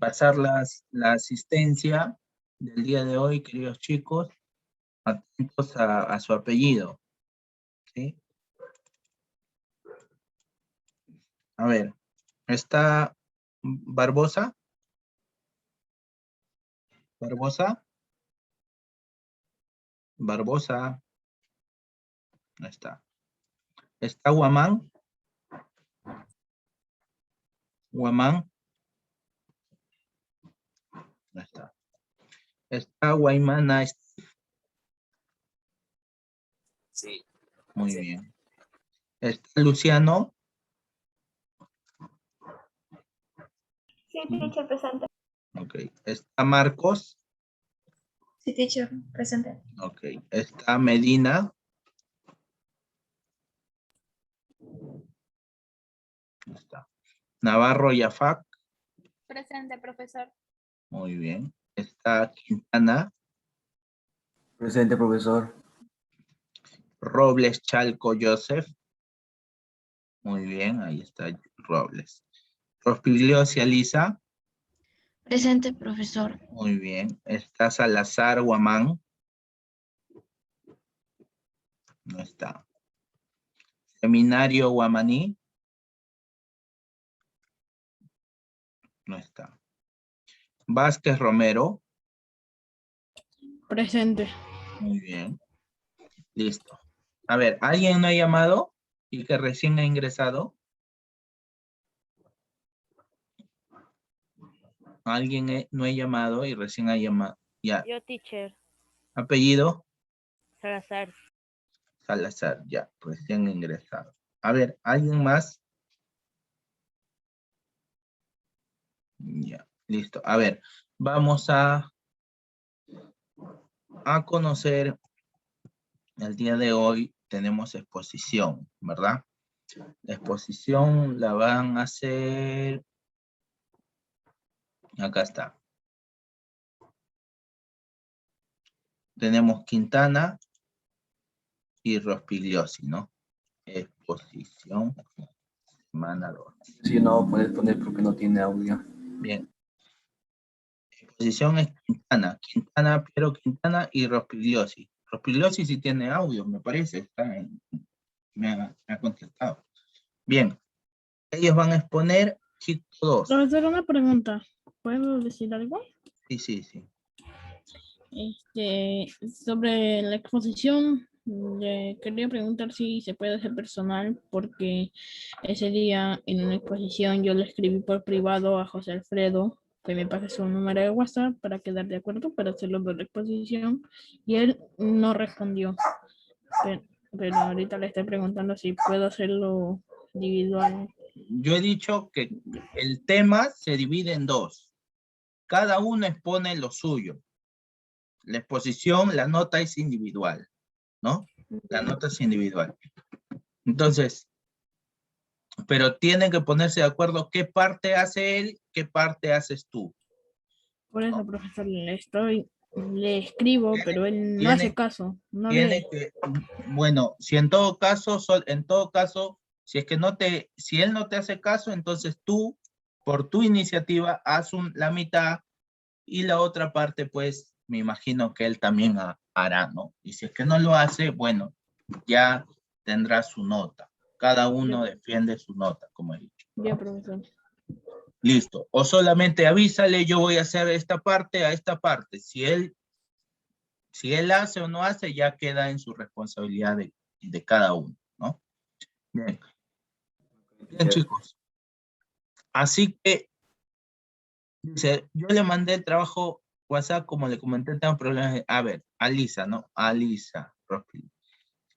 pasar la asistencia del día de hoy, queridos chicos, atentos a su apellido, ¿sí? A ver, ¿está Barbosa? ¿Barbosa? Barbosa, no está. ¿Está Guamán? Guamán, no está. ¿Está Guaymana? Sí. Muy Sí. bien. ¿Está Luciano? Sí, teacher, presente. Ok. ¿Está Marcos? Sí, teacher, presente. Ok. ¿Está Medina? No está. ¿Navarro Yafac? Presente, profesor. Muy bien. ¿Está Quintana? Presente, profesor. ¿Robles Chalco Joseph? Muy bien, ahí está Robles. ¿Rospigliosi Alisa? Presente, profesor. Muy bien. ¿Está Salazar Guamán? No está. ¿Seminario Guamaní? No está. ¿Vázquez Romero? Presente. Muy bien. Listo. A ver, ¿alguien no ha llamado y que recién ha ingresado? ¿Alguien no ha llamado y recién ha llamado? Ya. Yo, teacher. ¿Apellido? Salazar. Salazar, ya, recién ingresado. A ver, ¿alguien más? Ya, listo. A ver, vamos a conocer, el día de hoy tenemos exposición, ¿verdad? La exposición la van a hacer, acá está. Tenemos Quintana y Rospigliosi, ¿no? Exposición, semana 2. Si no, puedes poner porque no tiene audio. Bien. Exposición es Quintana, Piero Quintana y Rospigliosi. Rospigliosi sí tiene audio, me parece, me ha contestado. Bien, ellos van a exponer Chico 2. Profesor, una pregunta. ¿Puedo decir algo? Sí, sí, sí. Sobre la exposición, le quería preguntar si se puede hacer personal, porque ese día en una exposición yo le escribí por privado a José Alfredo, que me pase su número de WhatsApp para quedar de acuerdo para hacerlo de la exposición, y él no respondió. Pero ahorita le estoy preguntando si puedo hacerlo individual. Yo he dicho que el tema se divide en dos. Cada uno expone lo suyo. La exposición, la nota es individual, ¿no? La nota es individual. Entonces, pero tienen que ponerse de acuerdo qué parte hace él, qué parte haces tú. Por eso, profesor, le escribo, pero él no hace caso, no lee. Bueno, si en todo caso, si es que si él no te hace caso, entonces tú, por tu iniciativa, haz la mitad y la otra parte, pues, me imagino que él también hará, ¿no? Y si es que no lo hace, bueno, ya tendrá su nota. Cada uno defiende su nota, como he dicho. Ya, profesor. Listo. O solamente avísale, yo voy a hacer esta parte a esta parte. Si él hace o no hace, ya queda en su responsabilidad de cada uno, ¿no? Bien. Bien, chicos. Así que, dice, yo le mandé el trabajo WhatsApp, como le comenté, tengo problemas. A ver, Alisa, ¿no? Alisa,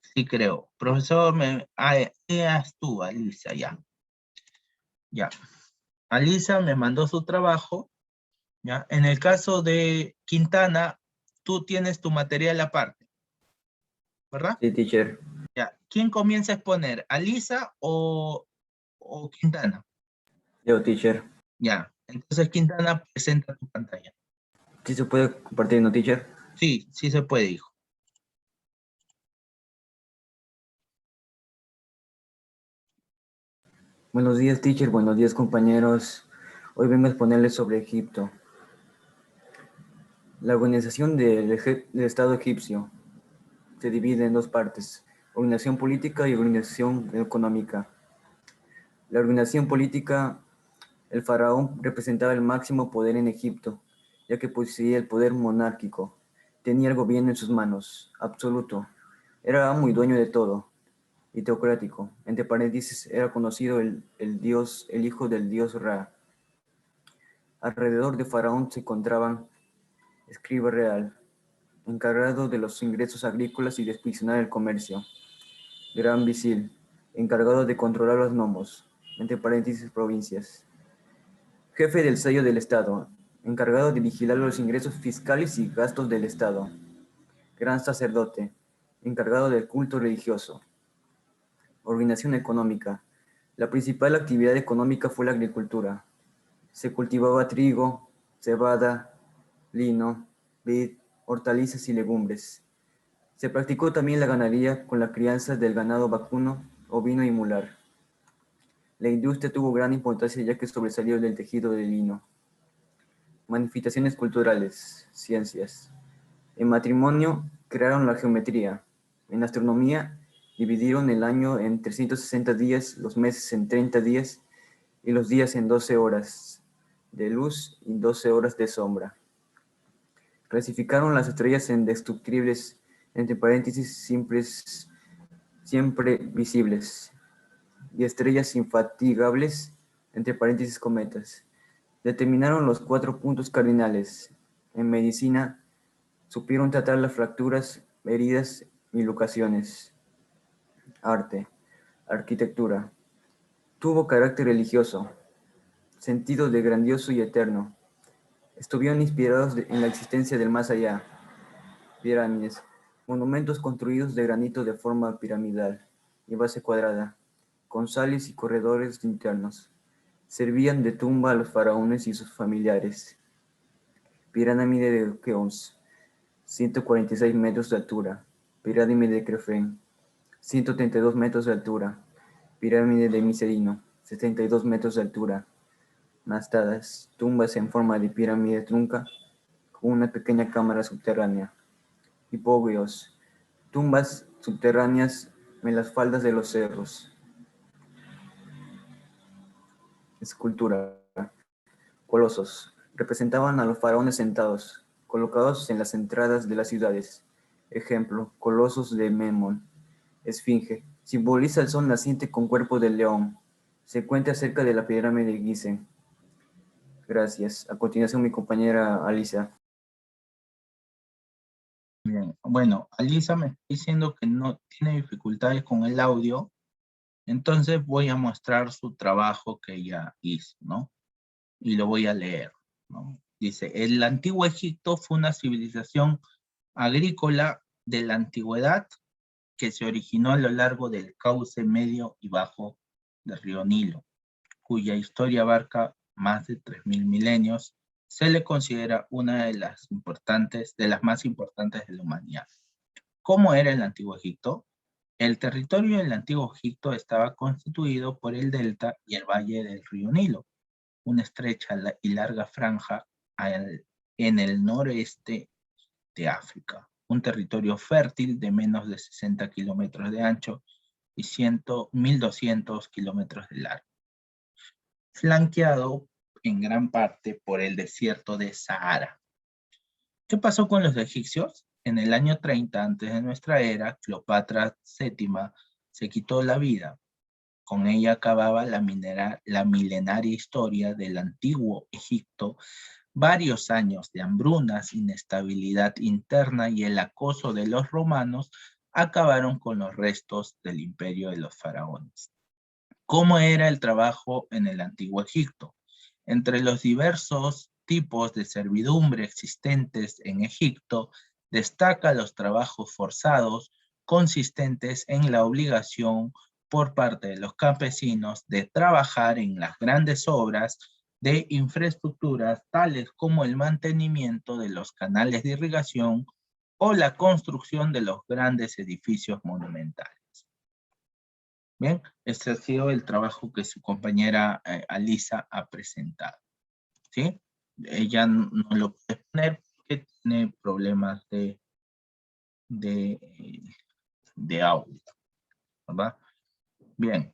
sí creo. Profesor, eras tú, Alisa, ya. Ya. Alisa me mandó su trabajo, ¿ya? En el caso de Quintana, tú tienes tu material aparte, ¿verdad? Sí, teacher. Ya. ¿Quién comienza a exponer? ¿Alisa o Quintana? Yo, teacher. Ya. Entonces, Quintana, presenta tu pantalla. ¿Sí se puede compartir, no, teacher? Sí, sí se puede, hijo. Buenos días, teacher. Buenos días, compañeros. Hoy vengo a exponerles sobre Egipto. La organización del Estado egipcio se divide en dos partes, organización política y organización económica. La organización política, el faraón representaba el máximo poder en Egipto, ya que poseía el poder monárquico. Tenía el gobierno en sus manos, absoluto. Era amo y dueño de todo, y teocrático. Entre paréntesis, era conocido el hijo del dios Ra. Alrededor de Faraón se encontraban escriba real, encargado de los ingresos agrícolas y de inspeccionar el comercio. Gran visir, encargado de controlar los nomos, entre paréntesis provincias. Jefe del sello del Estado, encargado de vigilar los ingresos fiscales y gastos del Estado. Gran sacerdote, encargado del culto religioso. Organización económica. La principal actividad económica fue la agricultura. Se cultivaba trigo, cebada, lino, vid, hortalizas y legumbres. Se practicó también la ganadería con la crianza del ganado vacuno, ovino y mular. La industria tuvo gran importancia ya que sobresalió del tejido de lino. Manifestaciones culturales, ciencias. En matrimonio crearon la geometría. En astronomía dividieron el año en 360 días, los meses en 30 días y los días en 12 horas de luz y 12 horas de sombra. Clasificaron las estrellas en destructibles, entre paréntesis, siempre visibles, y estrellas infatigables, entre paréntesis, cometas. Determinaron los 4 puntos cardinales. En medicina, supieron tratar las fracturas, heridas y luxaciones. Arte, arquitectura. Tuvo carácter religioso, sentido de grandioso y eterno. Estuvieron inspirados en la existencia del más allá. Pirámides, monumentos construidos de granito de forma piramidal y base cuadrada, con salas y corredores internos. Servían de tumba a los faraones y sus familiares. Pirámide de Keops, 146 metros de altura. Pirámide de Khefren, 132 metros de altura. Pirámide de Micerino, 72 metros de altura. Mastadas, tumbas en forma de pirámide trunca, con una pequeña cámara subterránea. Hipogrios, tumbas subterráneas en las faldas de los cerros. Escultura. Colosos. Representaban a los faraones sentados, colocados en las entradas de las ciudades. Ejemplo, colosos de Memnon. Esfinge. Simboliza el sol naciente con cuerpo de león. Se encuentra cerca de la pirámide de Gizeh. Gracias. A continuación, mi compañera Alisa. Bien. Bueno, Alisa me está diciendo que no tiene dificultades con el audio, entonces voy a mostrar su trabajo que ella hizo, ¿no? Y lo voy a leer, ¿no? Dice, el antiguo Egipto fue una civilización agrícola de la antigüedad que se originó a lo largo del cauce medio y bajo del río Nilo, cuya historia abarca más de 3000 milenios. Se le considera una de las más importantes de la humanidad. ¿Cómo era el antiguo Egipto? El territorio del antiguo Egipto estaba constituido por el delta y el valle del río Nilo, una estrecha y larga franja en el noreste de África, un territorio fértil de menos de 60 kilómetros de ancho y 1200 kilómetros de largo, flanqueado en gran parte por el desierto de Sahara. ¿Qué pasó con los egipcios? En el año 30 antes de nuestra era, Cleopatra VII se quitó la vida. Con ella acababa la milenaria historia del antiguo Egipto. Varios años de hambrunas, inestabilidad interna y el acoso de los romanos acabaron con los restos del imperio de los faraones. ¿Cómo era el trabajo en el antiguo Egipto? Entre los diversos tipos de servidumbre existentes en Egipto, destaca los trabajos forzados consistentes en la obligación por parte de los campesinos de trabajar en las grandes obras de infraestructuras tales como el mantenimiento de los canales de irrigación o la construcción de los grandes edificios monumentales. Bien, este ha sido el trabajo que su compañera Alisa ha presentado. ¿sí? Ella no lo puede poner porque tiene problemas de, de audio, ¿verdad? Bien,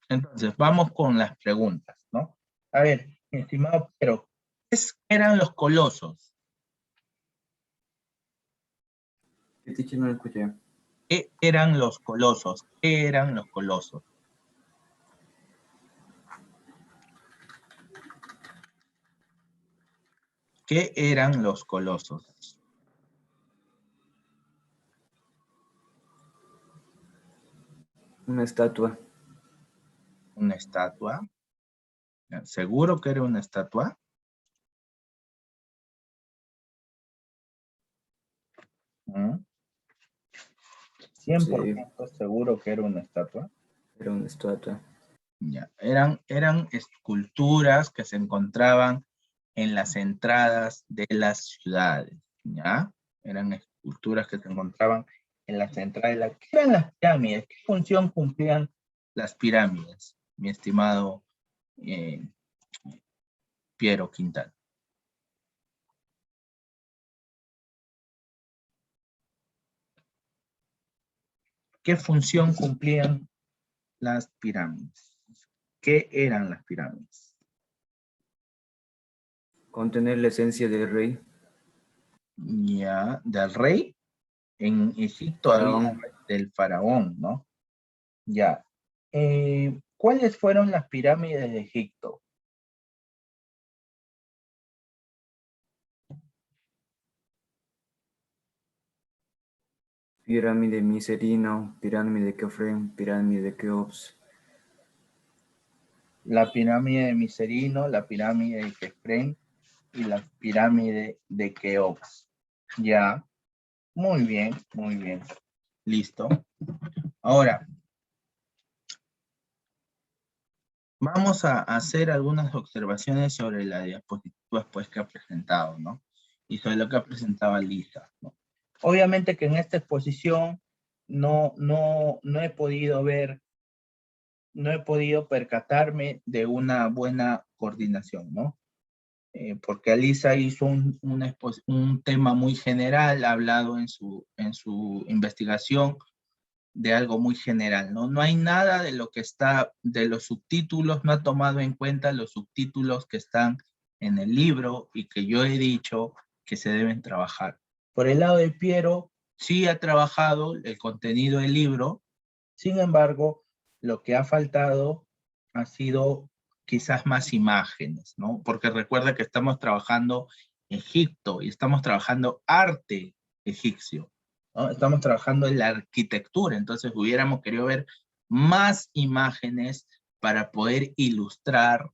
entonces vamos con las preguntas, ¿no? A ver, mi estimado, pero ¿qué eran los colosos? Sí, teacher, no lo escuché. ¿Qué eran los colosos? ¿Qué eran los colosos? ¿Qué eran los colosos? Una estatua. ¿Una estatua? ¿Seguro que era una estatua? ¿Mm? Sí, 100% seguro que era una estatua. era una estatua. Ya. Eran esculturas que se encontraban en las entradas de las ciudades, ¿ya? Eran esculturas que se encontraban en las entradas de ¿Qué eran las pirámides? ¿Qué función cumplían las pirámides, mi estimado Piero Quintana? ¿Qué función cumplían las pirámides? ¿Qué eran las pirámides? Contener la esencia del rey. Ya, del rey. En Egipto había Faraón. del faraón, ¿no? Ya. ¿Cuáles fueron las pirámides de Egipto? Pirámide Miserino, pirámide de Kefren, pirámide de Keops. La pirámide de Miserino, la pirámide de Kefren y la pirámide de Keops. Ya. Muy bien, muy bien. Listo. Ahora, vamos a hacer algunas observaciones sobre la diapositiva pues, que ha presentado, ¿no? Y sobre lo que ha presentado Lisa, ¿no? Obviamente que en esta exposición no he podido ver, no he podido percatarme de una buena coordinación, ¿no? Porque Alisa hizo un tema muy general, hablado en su investigación de algo muy general, ¿no? No hay nada de lo que está, de los subtítulos, no ha tomado en cuenta los subtítulos que están en el libro y que yo he dicho que se deben trabajar. Por el lado de Piero, sí ha trabajado el contenido del libro, sin embargo, lo que ha faltado ha sido quizás más imágenes, ¿no? Porque recuerda que estamos trabajando Egipto y estamos trabajando arte egipcio, ¿no? Estamos trabajando en la arquitectura, entonces hubiéramos querido ver más imágenes para poder ilustrar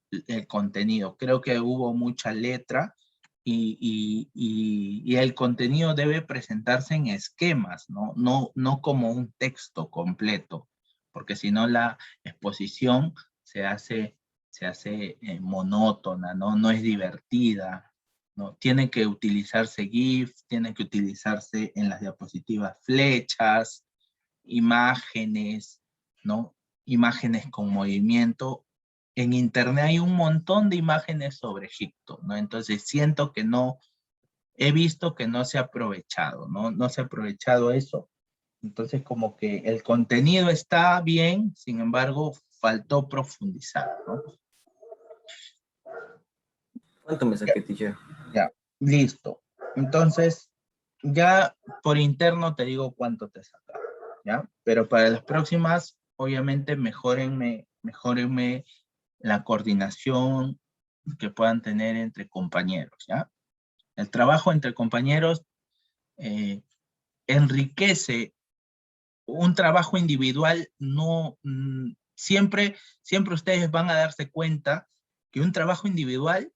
el contenido. Creo que hubo mucha letra y el contenido debe presentarse en esquemas, ¿no? No como un texto completo, porque si no la exposición se hace monótona, ¿no? No es divertida, ¿no? Tiene que utilizarse GIF, tiene que utilizarse en las diapositivas flechas, imágenes, ¿no? Imágenes con movimiento. En internet hay un montón de imágenes sobre Egipto, ¿no? Entonces siento que no, he visto que no se ha aprovechado, ¿no? No se ha aprovechado eso. Entonces como que el contenido está bien, sin embargo, faltó profundizar, ¿no? ¿Cuánto me saqué, teacher? Ya, listo. Entonces, ya por interno te digo cuánto te saca, ¿ya? Pero para las próximas, obviamente, mejórenme la coordinación que puedan tener entre compañeros, ¿ya? El trabajo entre compañeros enriquece. Un trabajo individual no, siempre ustedes van a darse cuenta que un trabajo individual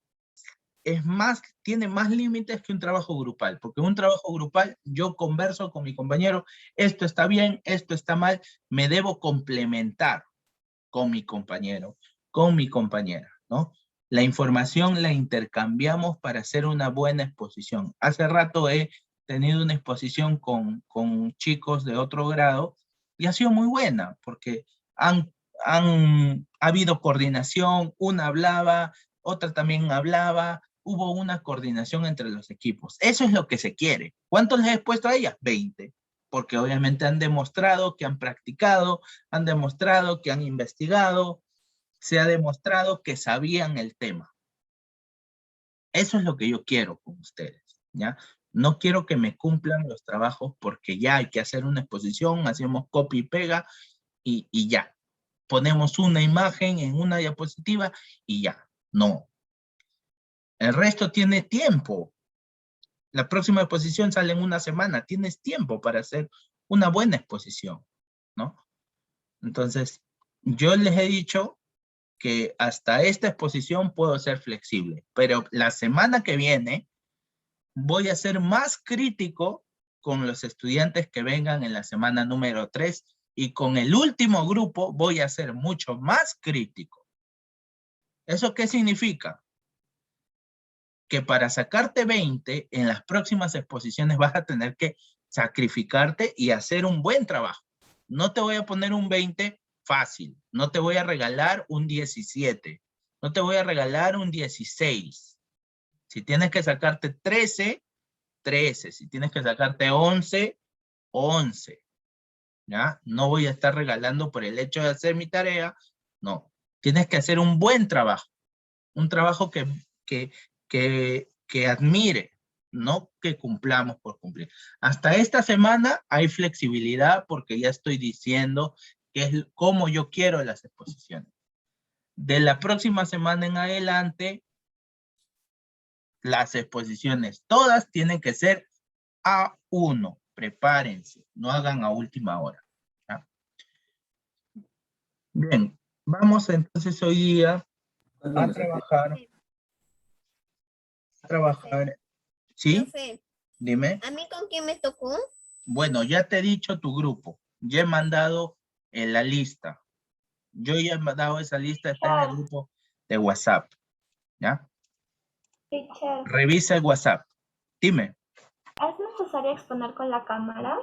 es más, tiene más límites que un trabajo grupal, porque en un trabajo grupal yo converso con mi compañero, esto está bien, esto está mal, me debo complementar con mi compañero, con mi compañera, ¿no? La información la intercambiamos para hacer una buena exposición. Hace rato he tenido una exposición con chicos de otro grado y ha sido muy buena porque ha habido coordinación, una hablaba, otra también hablaba, hubo una coordinación entre los equipos. Eso es lo que se quiere. ¿Cuántos les he puesto a ellas? 20. Porque obviamente han demostrado que han practicado, han demostrado que han investigado, se ha demostrado que sabían el tema. Eso es lo que yo quiero con ustedes, ¿ya? No quiero que me cumplan los trabajos porque ya hay que hacer una exposición, hacemos copy y pega y ya. Ponemos una imagen en una diapositiva y ya. No. El resto tiene tiempo. La próxima exposición sale en una semana. Tienes tiempo para hacer una buena exposición, ¿no? Entonces, yo les he dicho que hasta esta exposición puedo ser flexible, pero la semana que viene voy a ser más crítico con los estudiantes que vengan en la semana número 3 y con el último grupo voy a ser mucho más crítico. ¿Eso qué significa? Que para sacarte 20 en las próximas exposiciones vas a tener que sacrificarte y hacer un buen trabajo. No te voy a poner un 20 fácil, no te voy a regalar un 17, no te voy a regalar un 16. Si tienes que sacarte 13, 13. Si tienes que sacarte 11, 11. ¿Ya? No voy a estar regalando por el hecho de hacer mi tarea. No. Tienes que hacer un buen trabajo. Un trabajo que admire, no que cumplamos por cumplir. Hasta esta semana hay flexibilidad porque ya estoy diciendo que es como yo quiero las exposiciones. De la próxima semana en adelante, las exposiciones todas tienen que ser A1. Prepárense, no hagan a última hora. ¿Ya? Bien, vamos entonces hoy día a trabajar. ¿Sí? Profe, Dime. ¿a mí con quién me tocó? Bueno, ya te he dicho tu grupo. Ya he mandado la lista. Yo ya he mandado esa lista, está en el grupo de WhatsApp. ¿Ya? Teacher, Revisa el WhatsApp. Dime. ¿es necesario exponer con la cámara?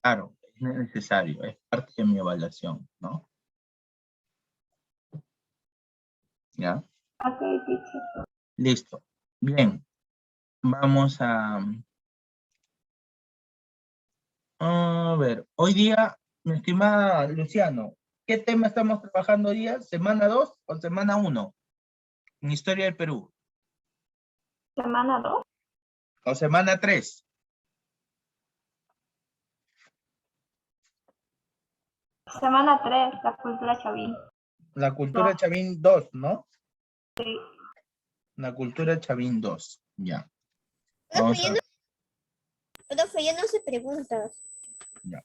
Claro, es necesario. Es parte de mi evaluación, ¿no? ¿Ya? Ok, teacher. Listo. Bien. Vamos a ver. Hoy día, mi estimada Luciano, ¿qué tema estamos trabajando hoy día? ¿Semana 2 o semana 1? En Historia del Perú. ¿Semana 2? ¿O semana 3? Semana 3, la cultura chavín. La cultura Chavín 2, ¿no? Sí. La cultura Chavín 2, ya. Profe, Vamos a ya ver. Profe, ya no se preguntas. Ya.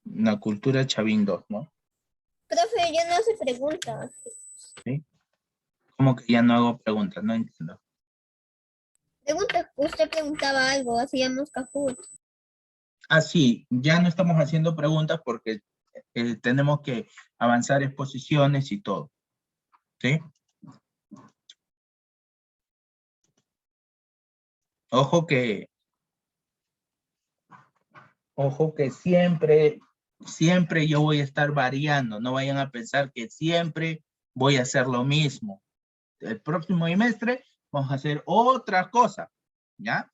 La cultura Chavín 2, ¿no? Profe, ya no se preguntas. ¿Sí? ¿Cómo que ya no hago preguntas? No entiendo. Pregunta, usted preguntaba algo, hacíamos Kahoot. Ah, sí, ya no estamos haciendo preguntas porque tenemos que avanzar exposiciones y todo. ¿Sí? Ojo que siempre yo voy a estar variando. No vayan a pensar que siempre voy a hacer lo mismo. El próximo semestre vamos a hacer otra cosa, ¿ya?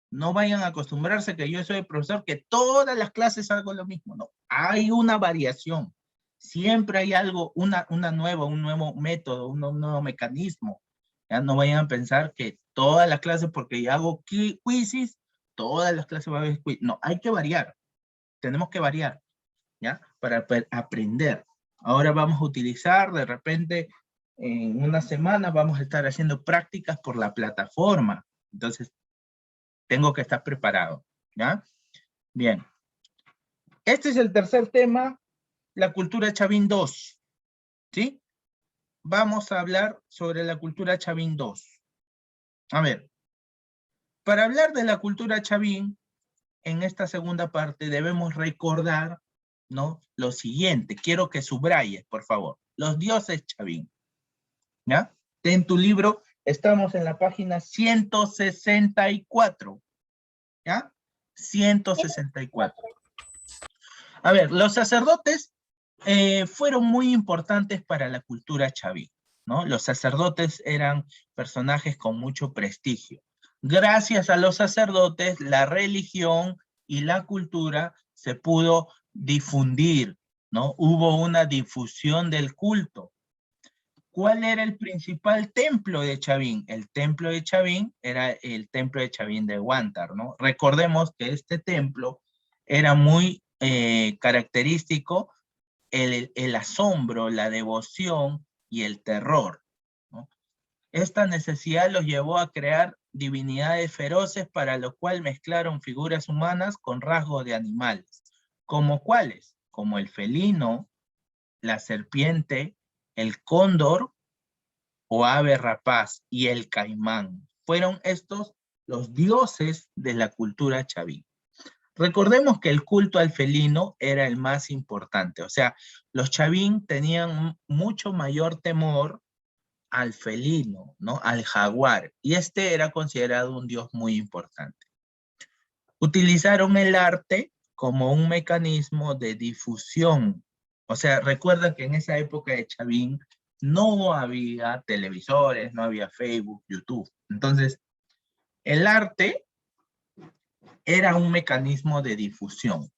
No vayan a acostumbrarse que yo soy el profesor que todas las clases hago lo mismo. No, hay una variación. Siempre hay algo, un nuevo método, un nuevo mecanismo. Ya no vayan a pensar que todas las clases, porque ya hago quizzes, todas las clases van a haber quiz. No, hay que variar. Tenemos que variar, ¿ya? Para aprender. Ahora vamos a utilizar, de repente, en una semana vamos a estar haciendo prácticas por la plataforma. Entonces, tengo que estar preparado, ¿ya? Bien. Este es el tercer tema, la cultura Chavín 2, ¿sí? Vamos a hablar sobre la cultura Chavín 2. A ver, para hablar de la cultura Chavín, en esta segunda parte debemos recordar, ¿no? Lo siguiente, quiero que subrayes, por favor, los dioses Chavín, ¿ya? En tu libro estamos en la página 164, ¿ya? 164. A ver, los sacerdotes fueron muy importantes para la cultura chavín, ¿no? Los sacerdotes eran personajes con mucho prestigio. Gracias a los sacerdotes, la religión y la cultura se pudo difundir, ¿no? Hubo una difusión del culto. ¿Cuál era el principal templo de Chavín? El templo de Chavín era el templo de Chavín de Huántar, ¿no? Recordemos que este templo era muy característico el asombro, la devoción y el terror, ¿no? Esta necesidad los llevó a crear divinidades feroces para lo cual mezclaron figuras humanas con rasgos de animales. ¿Como cuáles? Como el felino, la serpiente, el cóndor o ave rapaz y el caimán. Fueron estos los dioses de la cultura chaví. Recordemos que el culto al felino era el más importante, o sea, los chavín tenían mucho mayor temor al felino, ¿no? Al jaguar, y este era considerado un dios muy importante. Utilizaron el arte como un mecanismo de difusión, o sea, recuerda que en esa época de Chavín no había televisores, no había Facebook, YouTube, entonces el arte era un mecanismo de difusión,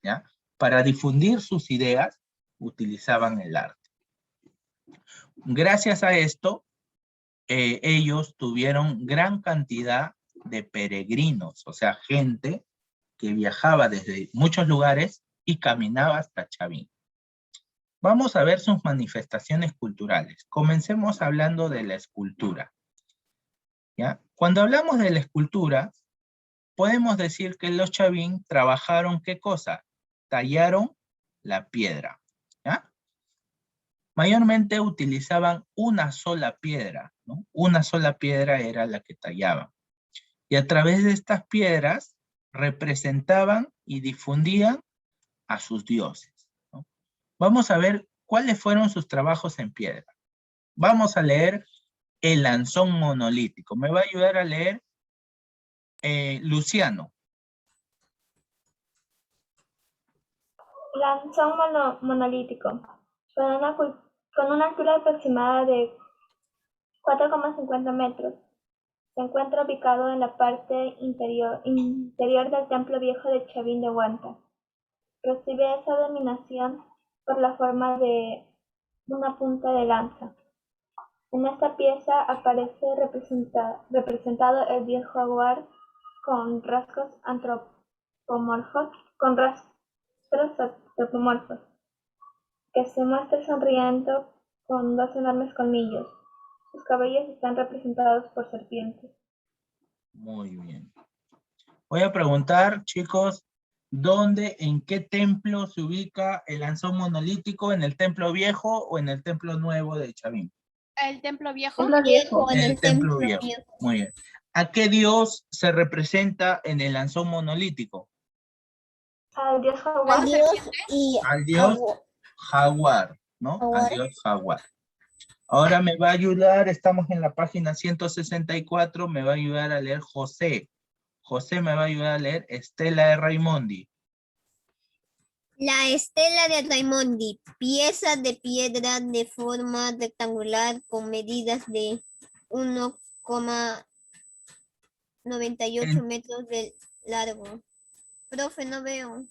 ¿ya? Para difundir sus ideas, utilizaban el arte. Gracias a esto, ellos tuvieron gran cantidad de peregrinos, o sea, gente que viajaba desde muchos lugares y caminaba hasta Chavín. Vamos a ver sus manifestaciones culturales. Comencemos hablando de la escultura, ¿ya? Cuando hablamos de la escultura, podemos decir que los chavín trabajaron, ¿qué cosa? Tallaron la piedra, ¿ya? Mayormente utilizaban una sola piedra, ¿no? Una sola piedra era la que tallaban. Y a través de estas piedras representaban y difundían a sus dioses, ¿no? Vamos a ver cuáles fueron sus trabajos en piedra. Vamos a leer el lanzón monolítico. Me va a ayudar a leer Luciano. Lanzón monolítico, con una altura aproximada de 4,50 metros. Se encuentra ubicado en la parte interior del templo viejo de Chavín de Huántar. Recibe esa denominación por la forma de una punta de lanza. En esta pieza aparece representado el dios jaguar con rasgos antropomorfos, que se muestra sonriendo con dos enormes colmillos. Sus cabellos están representados por serpientes. Muy bien. Voy a preguntar, chicos, ¿dónde, en qué templo se ubica el lanzón monolítico? ¿En el templo viejo o en el templo nuevo de Chavín? El templo viejo. Templo viejo. En el templo viejo. viejo. Muy bien. ¿A qué dios se representa en el lanzón monolítico? Al dios jaguar. Al dios y Al dios jaguar, ¿no? Jaguar. Al dios jaguar. Ahora me va a ayudar, estamos en la página 164, me va a ayudar a leer José. José me va a ayudar a leer Estela de Raimondi. La estela de Raimondi, pieza de piedra de forma rectangular con medidas de 1,98 metros de largo. Profe, no veo.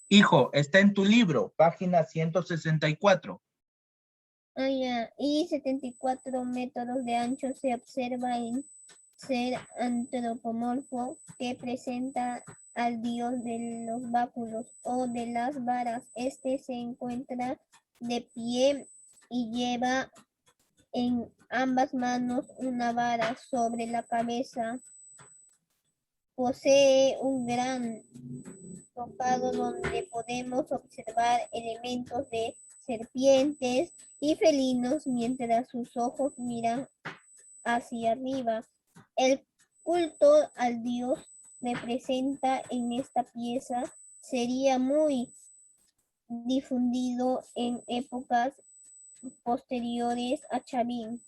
Hijo, está en tu libro, página 164. Ah, ya. Y 74 metros de ancho se observa en ser antropomorfo que presenta al dios de los báculos o de las varas. Este se encuentra de pie y lleva en ambas manos una vara sobre la cabeza. Posee un gran tocado donde podemos observar elementos de serpientes y felinos mientras sus ojos miran hacia arriba. El culto al dios representa en esta pieza sería muy difundido en épocas posteriores a Chavín.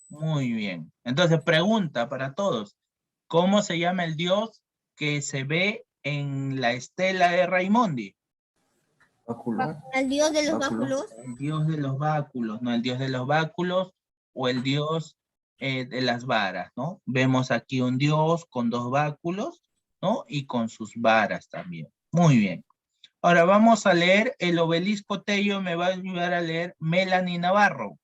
Muy bien. Entonces, pregunta para todos. ¿Cómo se llama el dios que se ve en la estela de Raimondi? Báculo. Al dios de los Báculo. báculos. El dios de los báculos, no, el dios de los báculos o el dios de las varas, ¿no? Vemos aquí un dios con 2 báculos, ¿no? Y con sus varas también. Muy bien. Ahora vamos a leer el obelisco Tello, me va a ayudar a leer Melanie Navarro.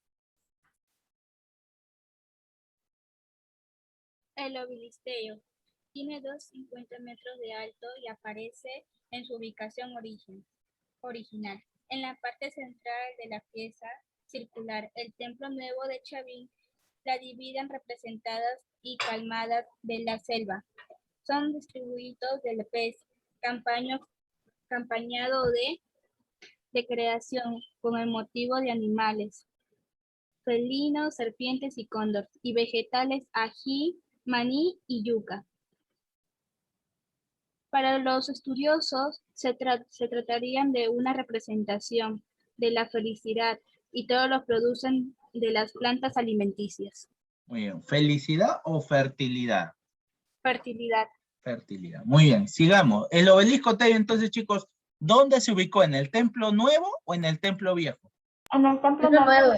El obelisco tiene 2,50 metros de alto y aparece en su ubicación original. En la parte central de la pieza circular, el templo nuevo de Chavín la dividen representadas y calmadas de la selva. Son distribuidos del pez, campañado de creación con el motivo de animales, felinos, serpientes y cóndor, y vegetales ají, maní y yuca. Para los estudiosos se tratarían de una representación de la felicidad y todos los producen de las plantas alimenticias. Muy bien. ¿Felicidad o fertilidad? Fertilidad. Fertilidad. Muy bien, sigamos. El obelisco Tello, entonces, chicos, ¿dónde se ubicó? ¿En el templo nuevo o en el templo viejo? En el templo nuevo.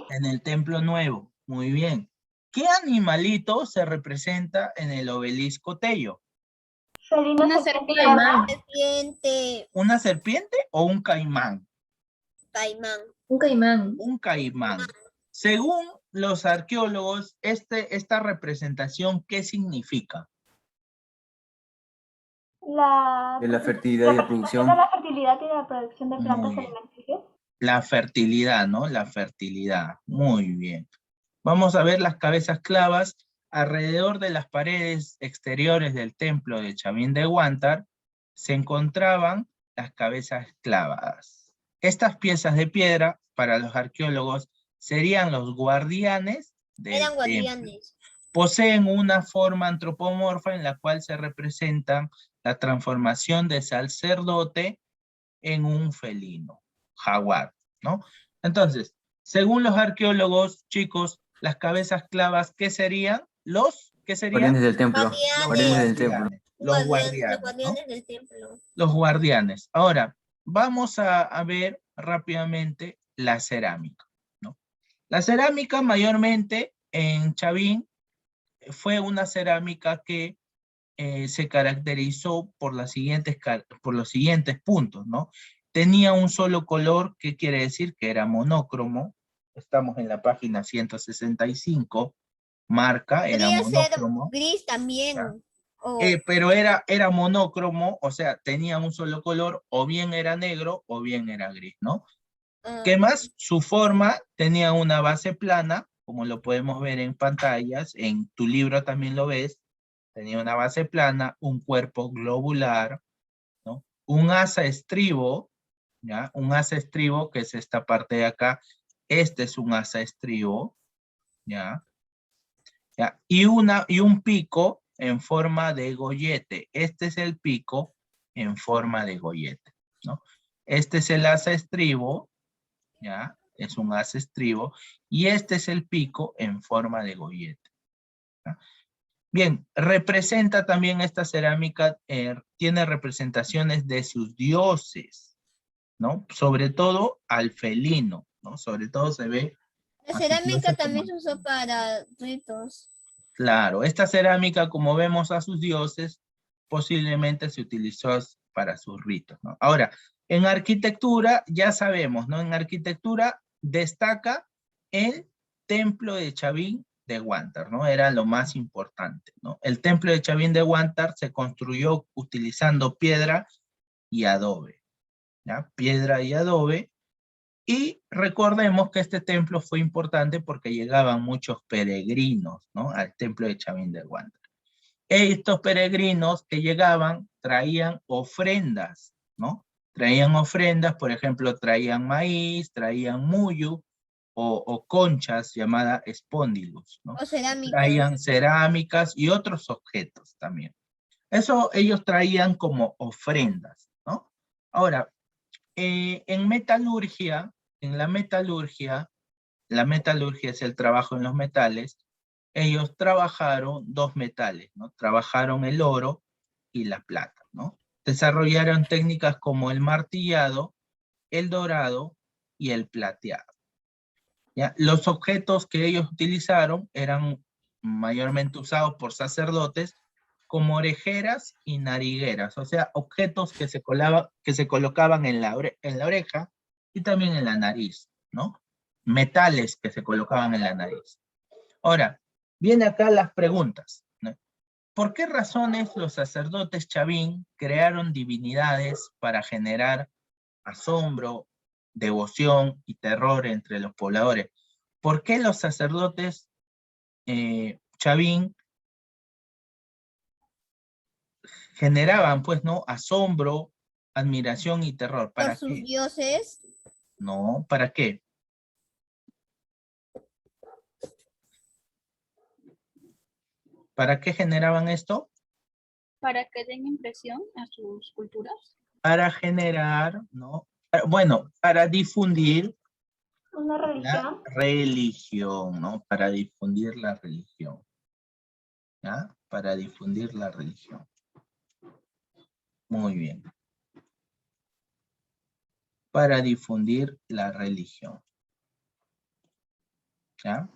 En el templo nuevo. Muy bien. ¿Qué animalito se representa en el obelisco Tello? Felino, Una serpiente y serpiente. caimán. Serpiente, ¿Una serpiente o un caimán? caimán. Un caimán. Un caimán. Según los arqueólogos, esta representación, ¿qué significa? La De la fertilidad y la representación producción. de la fertilidad y de la producción de plantas Muy bien. alimenticias. La fertilidad, ¿no? La fertilidad. Muy bien. Vamos a ver las cabezas clavas alrededor de las paredes exteriores del templo de Chavín de Huántar. Se encontraban las cabezas clavadas. Estas piezas de piedra, para los arqueólogos, serían los guardianes del Eran templo. guardianes. Poseen una forma antropomorfa en la cual se representan la transformación de sacerdote en un felino, jaguar, ¿no? Entonces, según los arqueólogos, chicos, las cabezas clavas, ¿qué serían? ¿Qué serían? Guardianes del templo. Guardianes. Guardianes del templo. Los Los guardianes, ¿no? guardianes del templo. Los guardianes. Ahora, vamos a ver rápidamente la cerámica, ¿no? La cerámica mayormente en Chavín fue una cerámica que se caracterizó por los siguientes puntos, ¿no? Tenía un solo color, ¿qué quiere decir? Que era monócromo. Estamos en la página 165, marca, era Podría ser monócromo. gris también. Ya. O Pero era monócromo, o sea, tenía un solo color, o bien era negro o bien era gris, ¿no? ¿Qué más? Su forma tenía una base plana, como lo podemos ver en pantallas, en tu libro también lo ves, tenía una base plana, un cuerpo globular, ¿no? Un asa estribo, ¿ya? Un asa estribo, que es esta parte de acá, este es un asa estribo, ¿ya? ¿Ya? Y un pico en forma de gollete, este es el pico en forma de gollete, ¿no? Este es el asa estribo, ¿ya? Es un asa estribo, y este es el pico en forma de gollete, ¿ya? Bien, representa también esta cerámica, tiene representaciones de sus dioses, ¿no? Sobre todo al felino, ¿no? Sobre todo se ve... la a sus cerámica dioses también como- se usó para ritos. Claro, esta cerámica, como vemos a sus dioses, posiblemente se utilizó para sus ritos, ¿no? Ahora, en arquitectura, ya sabemos, ¿no? En arquitectura destaca el templo de Chavín de Huántar, ¿no? Era lo más importante, ¿no? El templo de Chavín de Huántar se construyó utilizando piedra y adobe, ¿ya? Piedra y adobe. Y recordemos que este templo fue importante porque llegaban muchos peregrinos, ¿no? Al templo de Chavín de Huántar. Estos peregrinos que llegaban traían ofrendas, ¿no? Traían ofrendas, por ejemplo, traían maíz, traían muyu o conchas llamadas espóndilos, ¿no? O cerámica. Traían cerámicas y otros objetos también. Eso ellos traían como ofrendas, ¿no? Ahora, en metalurgia, la metalurgia es el trabajo en los metales, ellos trabajaron 2 metales, ¿no? Trabajaron el oro y la plata, ¿no? Desarrollaron técnicas como el martillado, el dorado y el plateado. ¿Ya? Los objetos que ellos utilizaron eran mayormente usados por sacerdotes como orejeras y narigueras, o sea, objetos que se colocaban en la oreja y también en la nariz, ¿no? Metales que se colocaban en la nariz. Ahora, viene acá las preguntas, ¿no? ¿Por qué razones los sacerdotes chavín crearon divinidades para generar asombro, devoción y terror entre los pobladores? ¿Por qué los sacerdotes chavín generaban, pues, ¿no? Asombro, admiración y terror? Por ¿Para sus qué? dioses. No, ¿para qué? ¿Para qué generaban esto? Para que den impresión a sus culturas. Para generar, ¿no? Bueno, para difundir Una la religión. religión, ¿no? Para difundir la religión. ¿Ya? Para difundir la religión. Muy bien. Para difundir la religión. ¿Ya?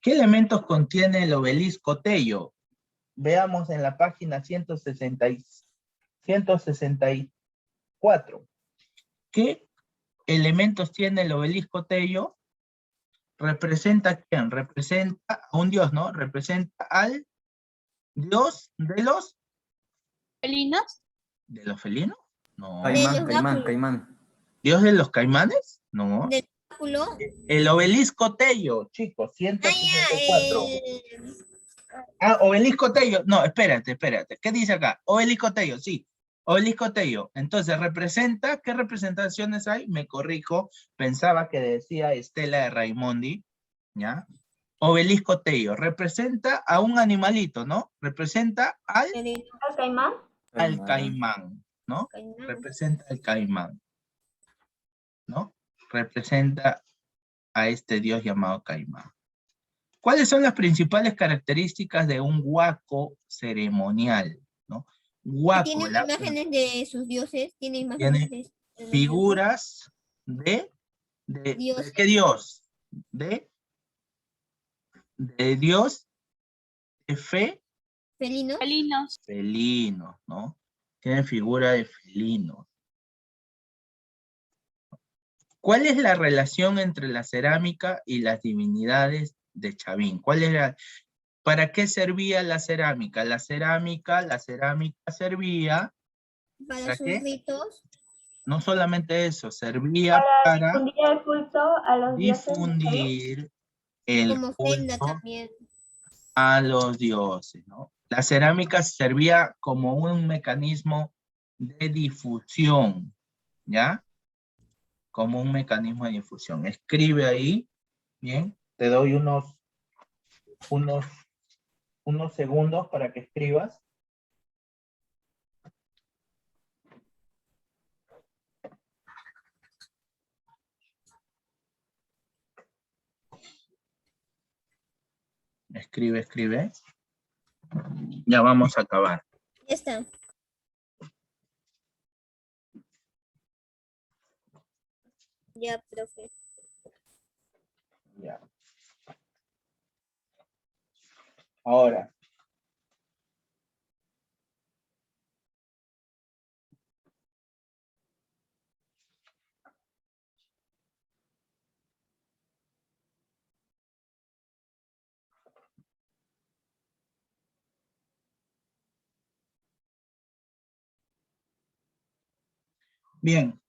¿Qué elementos contiene el obelisco Tello? Veamos en la página 164. ¿Qué elementos tiene el obelisco Tello? ¿Representa a quién? Representa a un dios, ¿no? Representa al dios de los ¿Felinos? felinos. No. Caimán, los Caimán, báculos. Caimán. ¿Dios de los caimanes? No. Del báculo. El obelisco Tello, chicos, Ah, ya, 164. Ah, obelisco Tello. No, espérate. ¿Qué dice acá? Obelisco Tello, sí. Obelisco Tello. Entonces, representa, ¿qué representaciones hay? Me corrijo, pensaba que decía Estela de Raimondi, ¿ya? Obelisco Tello. Representa a un animalito, ¿no? Representa al ¿Al caimán? caimán, ¿no? caimán. Representa al caimán, ¿no? Representa a este dios llamado caimán. ¿Cuáles son las principales características de un huaco ceremonial? ¿No? Huaco, Tiene imágenes de sus dioses. Tiene imágenes tiene de los figuras de dioses. ¿qué dios? De dios de fe, Felinos. Felinos. felinos, ¿no? Tiene figura de felinos. ¿Cuál es la relación entre la cerámica y las divinidades de Chavín? ¿Para qué servía la cerámica? La cerámica servía, Para ¿para sus qué? ritos. No solamente eso, servía para Difundir el culto a los dioses. difundir el Como ofrenda culto también. a los dioses, ¿no? La cerámica servía como un mecanismo de difusión, ¿ya? Como un mecanismo de difusión. Escribe ahí, bien, te doy unos segundos para que escribas. Escribe. Ya vamos a acabar. Ya está. Ya, profe. Ya. Ahora. Bien.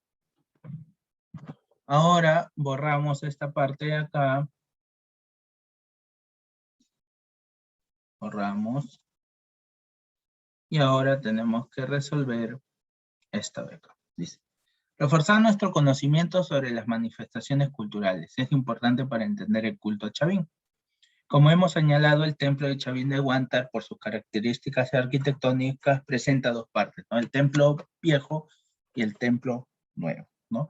Ahora borramos esta parte de acá. Borramos. Y ahora tenemos que resolver esta de acá. Dice, reforzar nuestro conocimiento sobre las manifestaciones culturales. Es importante para entender el culto a Chavín. Como hemos señalado, el templo de Chavín de Huántar, por sus características arquitectónicas, presenta dos partes, ¿no? El templo viejo y el templo nuevo, ¿no?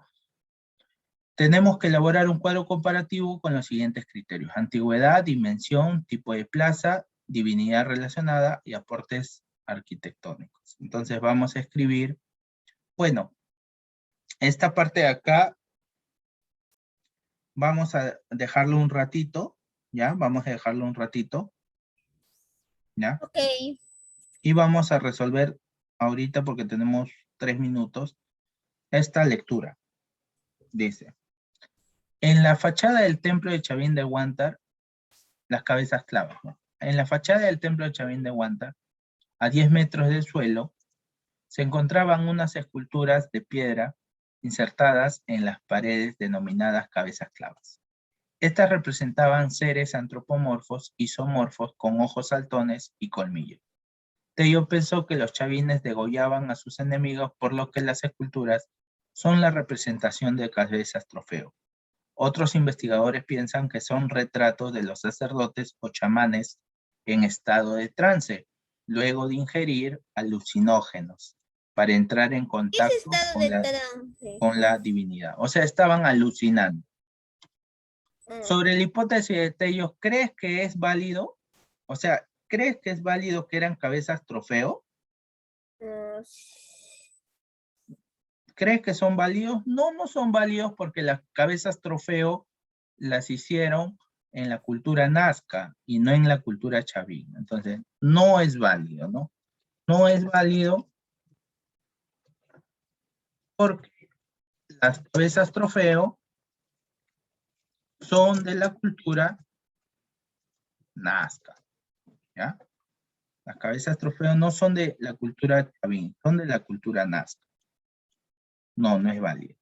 Tenemos que elaborar un cuadro comparativo con los siguientes criterios: antigüedad, dimensión, tipo de plaza, divinidad relacionada y aportes arquitectónicos. Entonces vamos a escribir, bueno, esta parte de acá vamos a dejarlo un ratito, ¿ya? Vamos a dejarlo un ratito, ¿ya? Ok. Y vamos a resolver ahorita, porque tenemos 3 minutos, esta lectura. Dice, en la fachada del templo de Chavín de Huántar, las cabezas clavas, ¿no? En la fachada del templo de Chavín de Huántar, a 10 metros del suelo, se encontraban unas esculturas de piedra insertadas en las paredes denominadas cabezas clavas. Estas representaban seres antropomorfos y zoomorfos con ojos saltones y colmillos. Tello pensó que los chavines degollaban a sus enemigos, por lo que las esculturas son la representación de cabezas trofeo. Otros investigadores piensan que son retratos de los sacerdotes o chamanes en estado de trance, luego de ingerir alucinógenos, para entrar en ¿Qué es contacto estado de trance? con la divinidad. O sea, estaban alucinando. Ah, Sobre la hipótesis de Tello, ¿crees que es válido? O sea, ¿crees que es válido que eran cabezas trofeo? ah, ¿Crees que son válidos? No, no son válidos porque las cabezas trofeo las hicieron en la cultura nazca y no en la cultura chavín. Entonces, no es válido, ¿no? No es válido porque las cabezas trofeo son de la cultura nazca, ¿ya? Las cabezas trofeo no son de la cultura chavín, son de la cultura nazca. No, no es válido.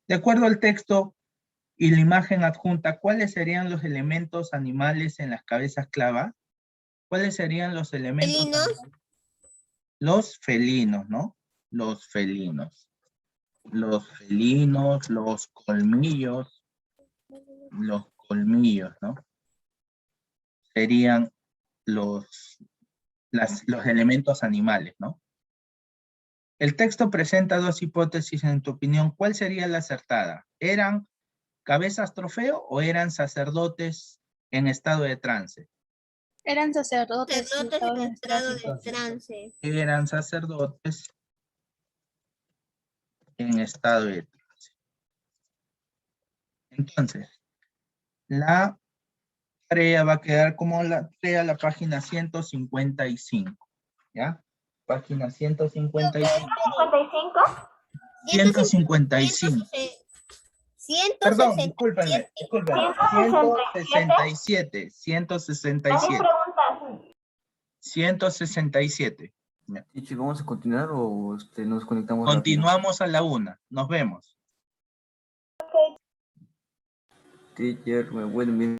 De acuerdo al texto y la imagen adjunta, ¿cuáles serían los elementos animales en las cabezas clavas? ¿Cuáles serían los elementos? ¿Felinos? Los felinos, ¿no? Los felinos. Los felinos, los colmillos, ¿no? Serían los elementos animales, ¿no? El texto presenta dos hipótesis. En tu opinión, ¿cuál sería la acertada? ¿Eran cabezas trofeo o eran sacerdotes en estado de trance? Eran sacerdotes. Sacerdotes estaban en en estado de tránsito. trance. Eran sacerdotes en estado de trance. Entonces, la tarea va a quedar como la tarea la página 155, ¿ya? Página 155. 55. 155. Perdón, discúlpenme. 167. 167. ¿Alguien pregunta? 167. Chichi, ¿vamos a continuar o nos conectamos rápido? Continuamos a la 1. Nos vemos. Teacher, me vuelve